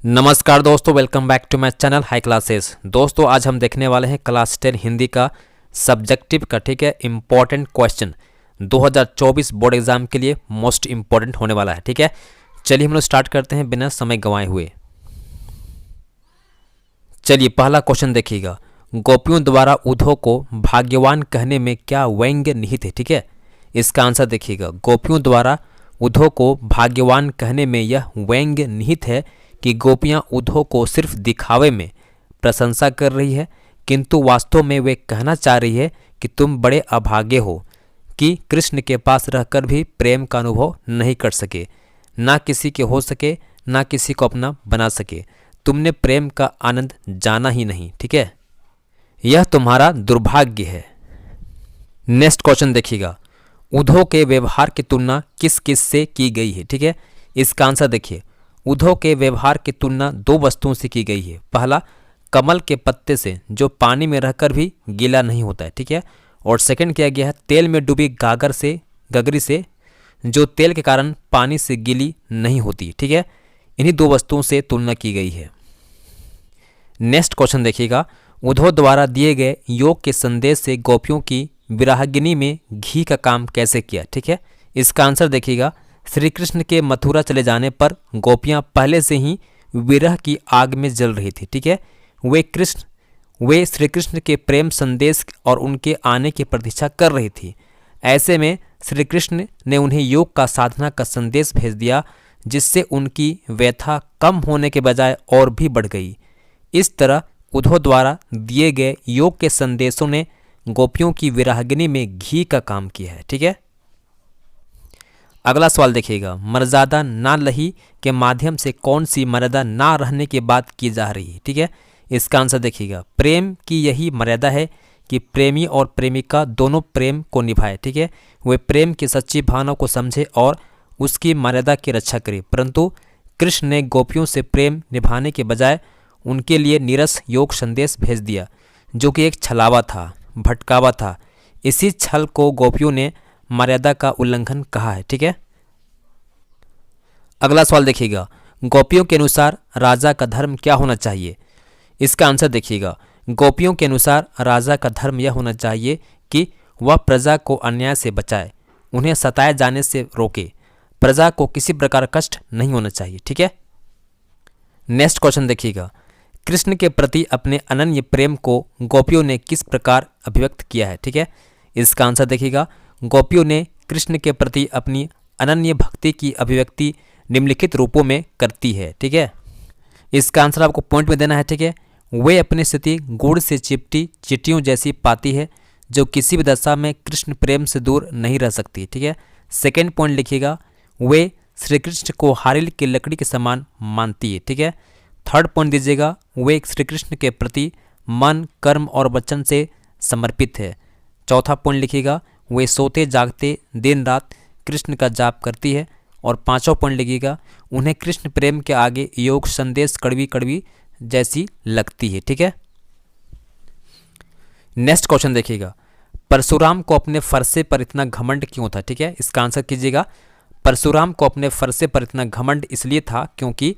नमस्कार दोस्तों, welcome back to my channel high classes. दोस्तों आज हम देखने वाले हैं क्लास 10 हिंदी का सब्जेक्टिव का, ठीक है, इम्पॉर्टेंट क्वेश्चन 2024 बोर्ड एग्जाम के लिए मोस्ट इम्पॉर्टेंट होने वाला है। ठीक है, चलिए हम लोग स्टार्ट करते हैं बिना समय गंवाए हुए। चलिए पहला क्वेश्चन देखिएगा, गोपियों द्वारा उद्धव को भाग्यवान कहने में क्या व्यंग्य निहित है। ठीक है, इसका आंसर देखिएगा, गोपियों द्वारा उद्धव को भाग्यवान कहने में यह व्यंग्य निहित है कि गोपियां उद्धव को सिर्फ दिखावे में प्रशंसा कर रही है, किंतु वास्तव में वे कहना चाह रही है कि तुम बड़े अभागे हो कि कृष्ण के पास रहकर भी प्रेम का अनुभव नहीं कर सके, ना किसी के हो सके, ना किसी को अपना बना सके। तुमने प्रेम का आनंद जाना ही नहीं। ठीक है, यह तुम्हारा दुर्भाग्य है। नेक्स्ट क्वेश्चन देखिएगा, उद्धव के व्यवहार की तुलना किस किस से की गई है। ठीक है, इसका आंसर देखिए, उद्धव के व्यवहार की तुलना दो वस्तुओं से की गई है। पहला, कमल के पत्ते से जो पानी में रहकर भी गीला नहीं होता है। ठीक है, और सेकंड किया गया है तेल में डूबी गगरी से जो तेल के कारण पानी से गीली नहीं होती। ठीक है, इन्हीं दो वस्तुओं से तुलना की गई है। नेक्स्ट क्वेश्चन देखिएगा, उद्धव द्वारा दिए गए योग के संदेश से गोपियों की विराहगिनी में घी का काम कैसे किया। ठीक है, इसका आंसर देखिएगा, श्री कृष्ण के मथुरा चले जाने पर गोपियां पहले से ही विरह की आग में जल रही थी। ठीक है, वे श्री कृष्ण के प्रेम संदेश और उनके आने की प्रतीक्षा कर रही थी। ऐसे में श्री कृष्ण ने उन्हें योग का साधना का संदेश भेज दिया, जिससे उनकी व्यथा कम होने के बजाय और भी बढ़ गई। इस तरह उद्धव द्वारा दिए गए योग के संदेशों ने गोपियों की विराहगिनी में घी का काम किया है। ठीक है, अगला सवाल देखिएगा, मर्यादा ना लही के माध्यम से कौन सी मर्यादा ना रहने की बात की जा रही है। ठीक है, इसका आंसर देखिएगा, प्रेम की यही मर्यादा है कि प्रेमी और प्रेमिका दोनों प्रेम को निभाए। ठीक है, वे प्रेम की सच्ची भावना को समझे और उसकी मर्यादा की रक्षा करे। परंतु कृष्ण ने गोपियों से प्रेम निभाने के बजाय उनके लिए नीरस योग संदेश भेज दिया, जो कि एक छलावा था, भटकावा था। इसी छल को गोपियों ने मर्यादा का उल्लंघन कहा है। ठीक है, अगला सवाल देखिएगा, गोपियों के अनुसार राजा का धर्म क्या होना चाहिए। इसका आंसर देखिएगा, गोपियों के अनुसार राजा का धर्म यह होना चाहिए कि वह प्रजा को अन्याय से बचाए, उन्हें सताए जाने से रोके, प्रजा को किसी प्रकार कष्ट नहीं होना चाहिए। ठीक है, नेक्स्ट क्वेश्चन देखिएगा, कृष्ण के प्रति अपने अनन्य प्रेम को गोपियों ने किस प्रकार अभिव्यक्त किया है। ठीक है, इसका आंसर देखिएगा, गोपियों ने कृष्ण के प्रति अपनी अनन्य भक्ति की अभिव्यक्ति निम्नलिखित रूपों में करती है। ठीक है, इसका आंसर आपको पॉइंट में देना है। ठीक है, वे अपनी स्थिति गुड़ से चिपटी चींटियों जैसी पाती है, जो किसी भी दशा में कृष्ण प्रेम से दूर नहीं रह सकती। ठीक है, सेकेंड पॉइंट लिखिएगा, वे श्री कृष्ण को हारिल की लकड़ी के समान मानती है। ठीक है, थर्ड पॉइंट दीजिएगा, वे श्री कृष्ण के प्रति मन, कर्म और वचन से समर्पित है। चौथा पॉइंट लिखिएगा, वे सोते जागते दिन रात कृष्ण का जाप करती है। और पांचवा पॉइंट लिखिएगा, उन्हें कृष्ण प्रेम के आगे योग संदेश कड़वी कड़वी जैसी लगती है। ठीक है, नेक्स्ट क्वेश्चन देखिएगा, परशुराम को अपने फरसे पर इतना घमंड क्यों था। ठीक है, इसका आंसर कीजिएगा, परशुराम को अपने फरसे पर इतना घमंड इसलिए था क्योंकि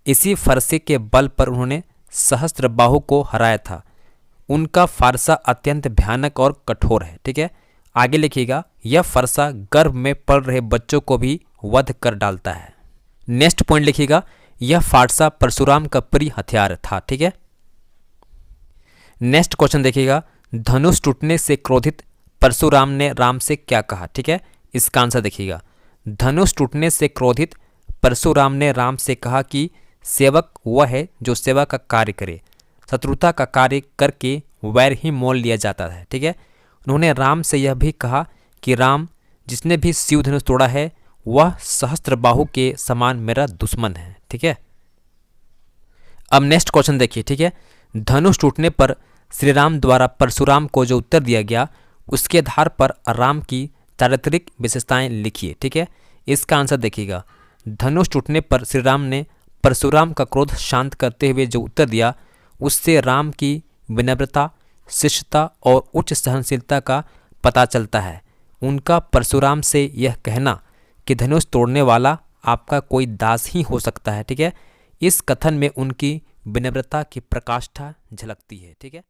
इसी फरसे के बल पर उन्होंने सहस्त्रबाहु को हराया था। उनका फारसा अत्यंत भयानक और कठोर है। ठीक है, आगे लिखिएगा, यह फरसा गर्भ में पल रहे बच्चों को भी वध कर डालता है। नेक्स्ट पॉइंट लिखिएगा, यह फारसा परशुराम का प्रिय हथियार था। ठीक है, नेक्स्ट क्वेश्चन देखिएगा, धनुष टूटने से क्रोधित परशुराम ने राम से क्या कहा। ठीक है, इसका आंसर देखिएगा, धनुष टूटने से क्रोधित परशुराम ने राम से कहा कि सेवक वह है जो सेवा का कार्य करे, शत्रुता का कार्य करके वैर ही मोल लिया जाता है। ठीक है, उन्होंने राम से यह भी कहा कि राम, जिसने भी शिव धनुष तोड़ा है वह सहस्त्रबाहु के समान मेरा दुश्मन है। ठीक है, अब नेक्स्ट क्वेश्चन देखिए। ठीक है, धनुष टूटने पर श्री राम द्वारा परशुराम को जो उत्तर दिया गया, उसके आधार पर राम की चारित्रिक विशेषताएं लिखिए। ठीक है, इसका आंसर देखिएगा, धनुष टूटने पर श्री राम ने परशुराम का क्रोध शांत करते हुए जो उत्तर दिया, उससे राम की विनम्रता, शिष्टता और उच्च सहनशीलता का पता चलता है। उनका परशुराम से यह कहना कि धनुष तोड़ने वाला आपका कोई दास ही हो सकता है। ठीक है, इस कथन में उनकी विनम्रता की प्रकाष्ठा झलकती है। ठीक है।